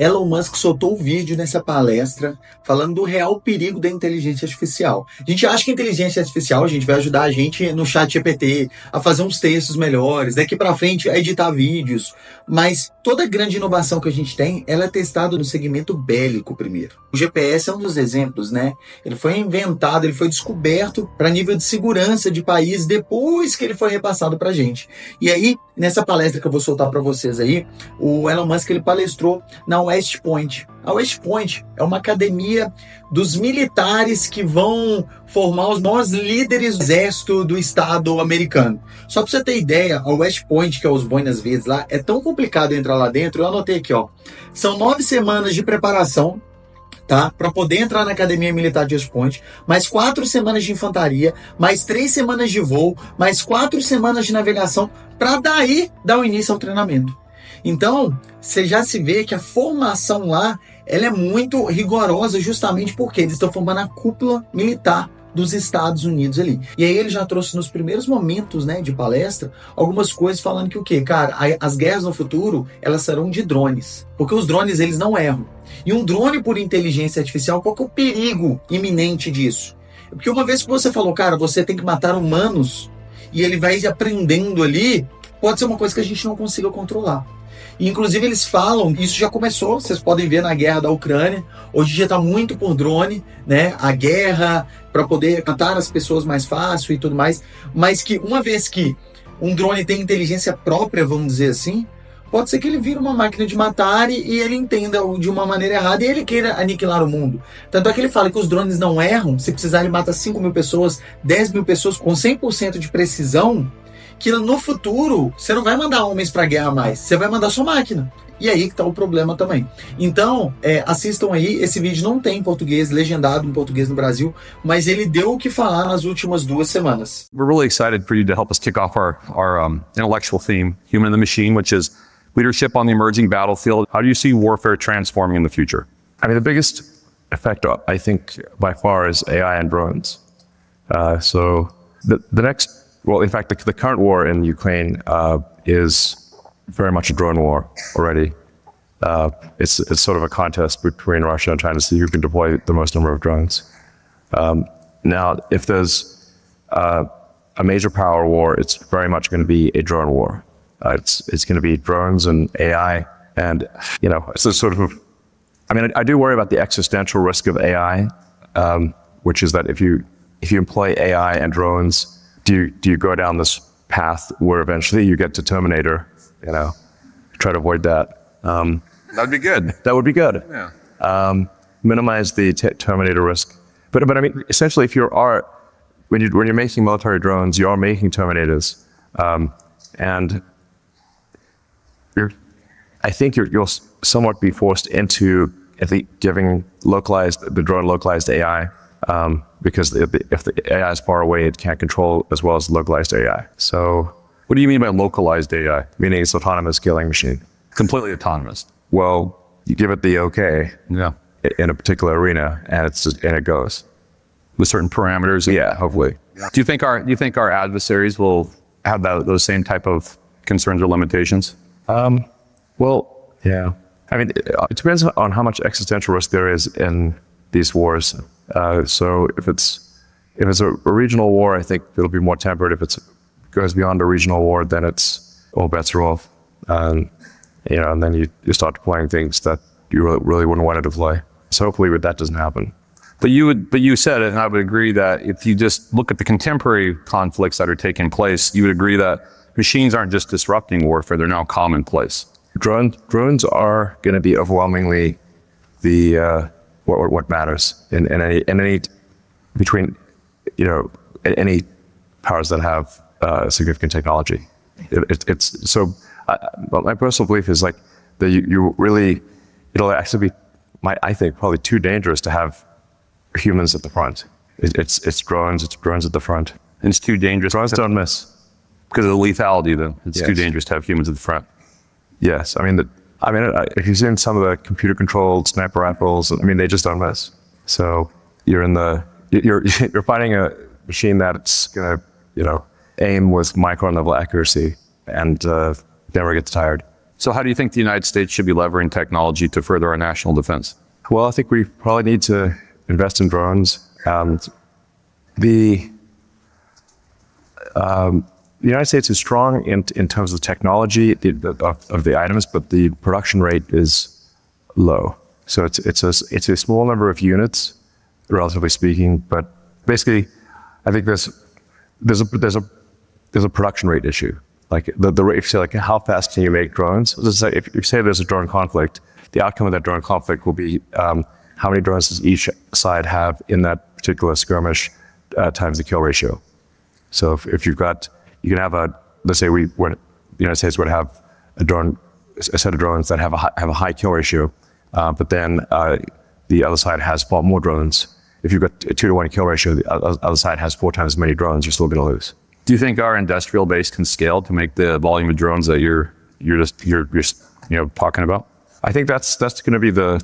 Elon Musk soltou um vídeo nessa palestra falando do real perigo da inteligência artificial. A gente acha que a inteligência artificial, vai ajudar a gente no chat GPT a fazer uns textos melhores, daqui para frente a editar vídeos, mas toda grande inovação que a gente tem, ela é testada no segmento bélico primeiro. O GPS é um dos exemplos, né? Ele foi inventado, ele foi descoberto para nível de segurança de país depois que ele foi repassado para a gente. E aí, nessa palestra que eu vou soltar para vocês aí, o Elon Musk ele palestrou na West Point. A West Point é uma academia dos militares que vão formar os maiores líderes do exército do estado americano. Só para você ter ideia, a West Point, que é os boinas verdes lá, é tão complicado entrar lá dentro. Eu anotei aqui, ó. São 9 semanas de preparação, tá? Para poder entrar na Academia Militar de West Point, mais 4 semanas de infantaria, mais 3 semanas de voo, mais 4 semanas de navegação, para daí dar o início ao treinamento. Então, você já se vê que a formação lá, ela é muito rigorosa justamente porque eles estão formando a cúpula militar dos Estados Unidos ali. E aí ele já trouxe nos primeiros momentos, né, de palestra, algumas coisas falando que o quê? Cara, as guerras no futuro, elas serão de drones. Porque os drones, eles não erram. E um drone por inteligência artificial, qual que é o perigo iminente disso? Porque uma vez que você falou, cara, você tem que matar humanos, e ele vai aprendendo ali, pode ser uma coisa que a gente não consiga controlar. E, inclusive eles falam, isso já começou, vocês podem ver na guerra da Ucrânia, hoje já está muito por drone, né, a guerra, para poder matar as pessoas mais fácil e tudo mais, mas que uma vez que um drone tem inteligência própria, vamos dizer assim, pode ser que ele vire uma máquina de matar e ele entenda de uma maneira errada e ele queira aniquilar o mundo. Tanto é que ele fala que os drones não erram, se precisar ele mata 5.000 pessoas, 10.000 pessoas com 100% de precisão, que no futuro você não vai mandar homens para a guerra mais, você vai mandar sua máquina. E aí que tá o problema também. Então, assistam aí, esse vídeo não tem em português, legendado em português no Brasil, mas ele deu o que falar nas últimas 2 semanas. We're really excited for you to help us kick off our intellectual theme, Human in the Machine, which is leadership on the emerging battlefield. How do you see warfare transforming in the future? I mean, the biggest effect, I think, by far is AI and drones. So the next, well, in fact, the current war in Ukraine is very much a drone war already. It's sort of a contest between Russia and China to see who can deploy the most number of drones. Now, if there's a major power war, it's very much going to be a drone war. It's going to be drones and AI, and it's a sort of. I mean, I do worry about the existential risk of AI, which is that if you employ AI and drones, do you go down this path where eventually you get to Terminator? Try to avoid that. That'd be good. That would be good. Yeah. Minimize the Terminator risk. But I mean, essentially, when you're making military drones, you are making Terminators, and I think you'll somewhat be forced into giving the drone localized AI, because if the AI is far away, it can't control as well as localized AI. So. What do you mean by localized AI? Meaning it's autonomous killing machine. Completely autonomous. Well, you give it the okay in a particular arena, and it goes with certain parameters. Yeah, hopefully. Yeah. Do you think our adversaries will have those same type of concerns or limitations? Well, yeah. I mean, it depends on how much existential risk there is in these wars. So if it's a regional war, I think it'll be more tempered. If it goes beyond a regional war, then it's all bets are off. And then you start deploying things that you really wouldn't want to deploy. So hopefully that doesn't happen. But you said it, and I would agree that if you just look at the contemporary conflicts that are taking place, you would agree that machines aren't just disrupting warfare; they're now commonplace. Drones are going to be overwhelmingly the what matters in any between any powers that have significant technology. It's so. But my personal belief is that it'll actually be, I think, probably too dangerous to have humans at the front. It's drones at the front. And it's too dangerous. Drones don't miss. Because of the lethality, though. It's Yes. too dangerous to have humans at the front. Yes, if you've seen some of the computer-controlled sniper rifles, they just don't miss. So you're fighting a machine that's gonna aim with micron level accuracy and never gets tired. So how do you think the United States should be leveraging technology to further our national defense? Well, I think we probably need to invest in drones. The United States is strong in terms of technology of the items, but the production rate is low. So it's a small number of units, relatively speaking. But basically, I think there's a production rate issue. Like the rate, if you say like how fast can you make drones? If you say there's a drone conflict, the outcome of that drone conflict will be how many drones does each side have in that particular skirmish times the kill ratio. So if you've got, you can have let's say the United States would have a set of drones that have a high kill ratio, but then the other side has far more drones. If you've got a 2-to-1 kill ratio, the other side has 4 times as many drones, you're still going to lose. Do you think our industrial base can scale to make the volume of drones that you're talking about? I think that's going to be the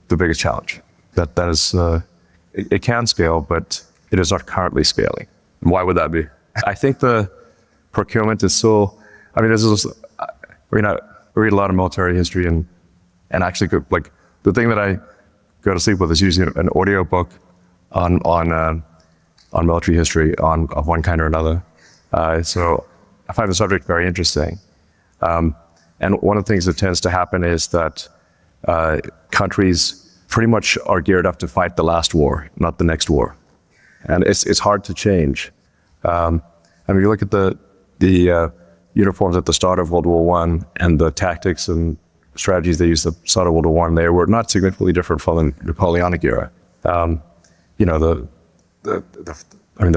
biggest challenge. That is it can scale, but it is not currently scaling. Why would that be? I think the procurement is still. I mean, we read a lot of military history and actually like the thing that I go to sleep with is usually an audio book on military history of one kind or another. So I find the subject very interesting. And one of the things that tends to happen is that countries pretty much are geared up to fight the last war, not the next war. And it's hard to change. I mean, you look at the uniforms at the start of World War I and the tactics and strategies they used at the start of World War I, they were not significantly different from the Napoleonic era. The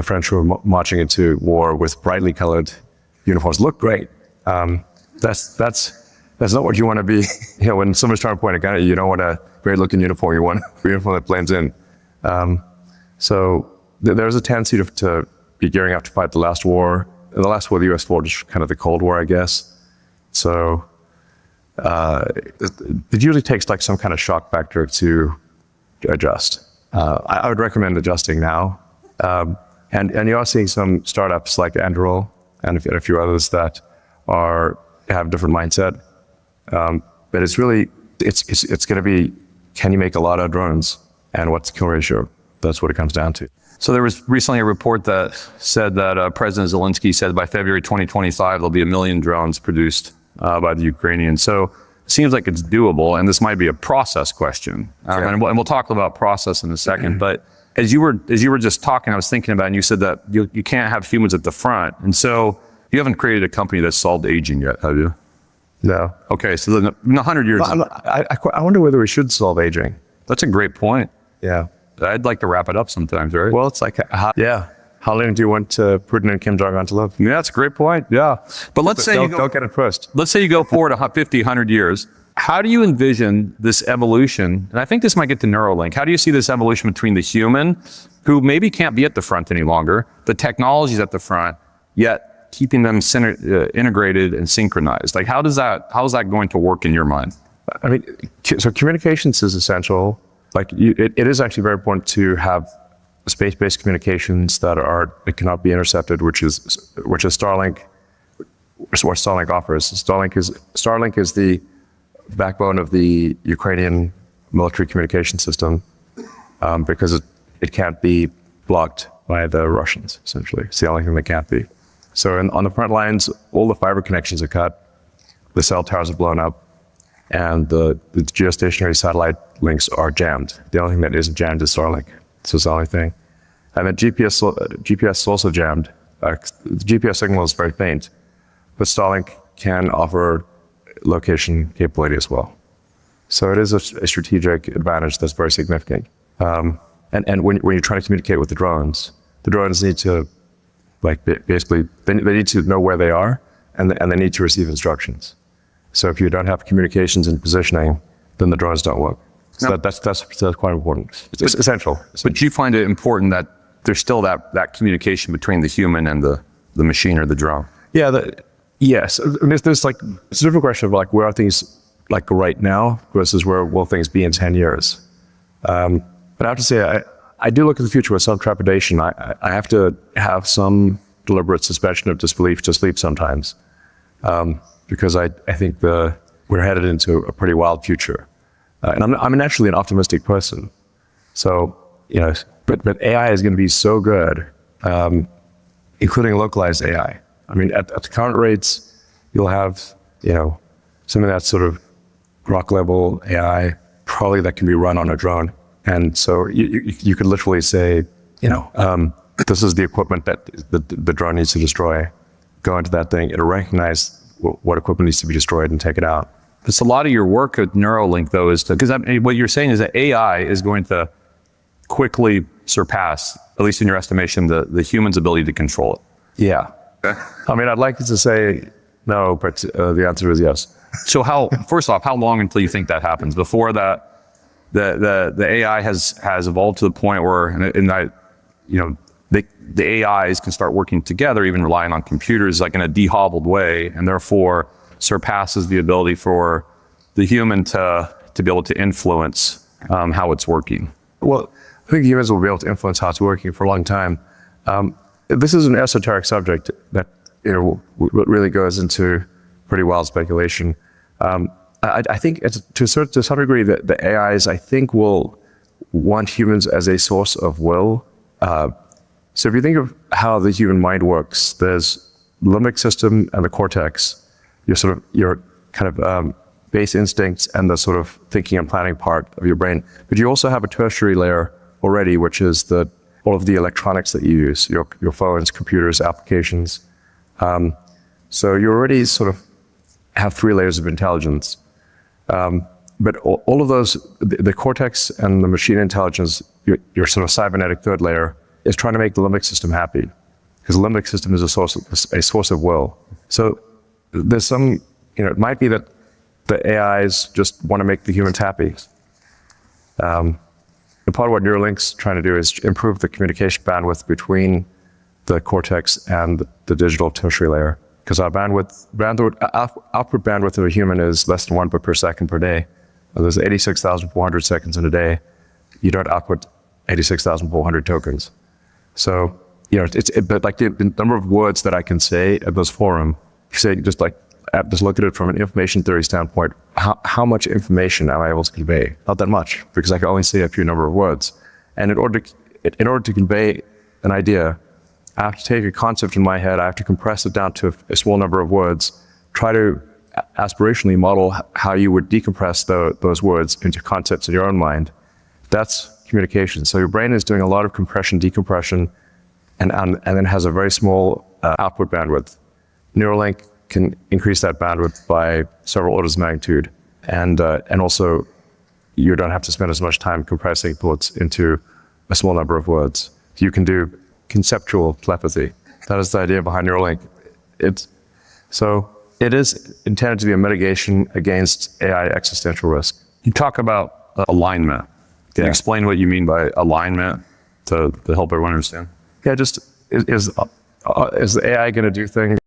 French were marching into war with brightly colored uniforms. Look great. That's not what you want to be. When somebody's trying to point a gun at you, you don't want a great looking uniform. You want a uniform that blends in. So there's a tendency to be gearing up to fight the last war. And the last war, the U.S. fought, is kind of the Cold War, I guess. So it usually takes like some kind of shock factor to adjust. I would recommend adjusting now. And you are seeing some startups like Anduril and a few others that have different mindset. But it's really, it's going to be, can you make a lot of drones and what's the kill ratio? That's what it comes down to. So there was recently a report that said that President Zelensky said by February 2025, there'll be 1 million drones produced by the Ukrainians. So it seems like it's doable, and this might be a process question. Sure. And we'll talk about process in a second. But as you were just talking, I was thinking about, and you said that you can't have humans at the front. And so you haven't created a company that's solved aging yet, have you? No. Okay, so in 100 years. I wonder whether we should solve aging. That's a great point. Yeah. I'd like to wrap it up sometimes, right? Well, it's like, how long do you want Putin and Kim Jong-un to live? Yeah, that's a great point. Yeah. But let's say don't get it first. Let's say you go forward 50, 100 years. How do you envision this evolution? And I think this might get to Neuralink. How do you see this evolution between the human, who maybe can't be at the front any longer, the technology's at the front, yet keeping them integrated and synchronized? Like, how is that going to work in your mind? I mean, so communications is essential. Like, it is actually very important to have space-based communications that cannot be intercepted, which is Starlink. What Starlink offers. Starlink is the backbone of the Ukrainian military communication system because it can't be blocked by the Russians. Essentially, it's the only thing that can't be. So on the front lines, all the fiber connections are cut, the cell towers are blown up, and the geostationary satellite links are jammed. The only thing that isn't jammed is Starlink. So it's the only thing. And then GPS is also jammed. The GPS signal is very faint, but Starlink can offer location capability as well. So it is a strategic advantage that's very significant. And when you're trying to communicate with the drones need to, basically, they need to know where they are, and they need to receive instructions. So if you don't have communications and positioning, then the drones don't work. So now, that's quite important. It's essential. But you find it important that there's still that communication between the human and the machine or the drone. Yeah. Yes. I mean, there's it's a different question of where are things right now versus where will things be in 10 years. But I have to say, I do look at the future with some trepidation. I have to have some deliberate suspension of disbelief to sleep sometimes. because I think we're headed into a pretty wild future. And I'm naturally an optimistic person. So, but AI is going to be so good, including localized AI. I mean, at the current rates, you'll have, something that's sort of rock level AI, probably that can be run on a drone. And so you could literally say, this is the equipment that the drone needs to destroy. Go into that thing, it'll recognize what equipment needs to be destroyed and take it out. It's a lot of your work at Neuralink, though, is because what you're saying is that AI is going to quickly surpass, at least in your estimation, the human's ability to control it. Yeah. Okay. I mean, I'd like to say no, but the answer is yes. So first off, how long until you think that happens? Before that, the AI has evolved to the point where, the AIs can start working together, even relying on computers, like in a de-hobbled way, and therefore surpasses the ability for the human to be able to influence how it's working. Well, I think humans will be able to influence how it's working for a long time. This is an esoteric subject that really goes into pretty wild speculation. I think to some degree that the AIs, I think, will want humans as a source of will. So if you think of how the human mind works, there's the limbic system and the cortex, your kind of base instincts and the sort of thinking and planning part of your brain. But you also have a tertiary layer already, which is all of the electronics that you use, your phones, computers, applications. So you already sort of have 3 layers of intelligence. But all of those, the cortex and the machine intelligence, your sort of cybernetic third layer, is trying to make the limbic system happy, because the limbic system is a source of will. So there's some, it might be that the AIs just want to make the humans happy. And part of what Neuralink's trying to do is improve the communication bandwidth between the cortex and the digital tertiary layer, because our output bandwidth of a human is less than 1 bit per second per day. There's 86,400 seconds in a day. You don't output 86,400 tokens. So, but like the number of words that I can say at this forum, say just look at it from an information theory standpoint. How much information am I able to convey? Not that much, because I can only say a few number of words. And in order to convey an idea, I have to take a concept in my head, I have to compress it down to a small number of words, try to aspirationally model how you would decompress those words into concepts in your own mind. That's communication. So your brain is doing a lot of compression, decompression, and then has a very small output bandwidth. Neuralink can increase that bandwidth by several orders of magnitude. And also, you don't have to spend as much time compressing bullets into a small number of words. You can do conceptual telepathy. That is the idea behind Neuralink. It is intended to be a mitigation against AI existential risk. You talk about alignment. Can you explain what you mean by alignment to help everyone understand? Yeah, just is the AI going to do things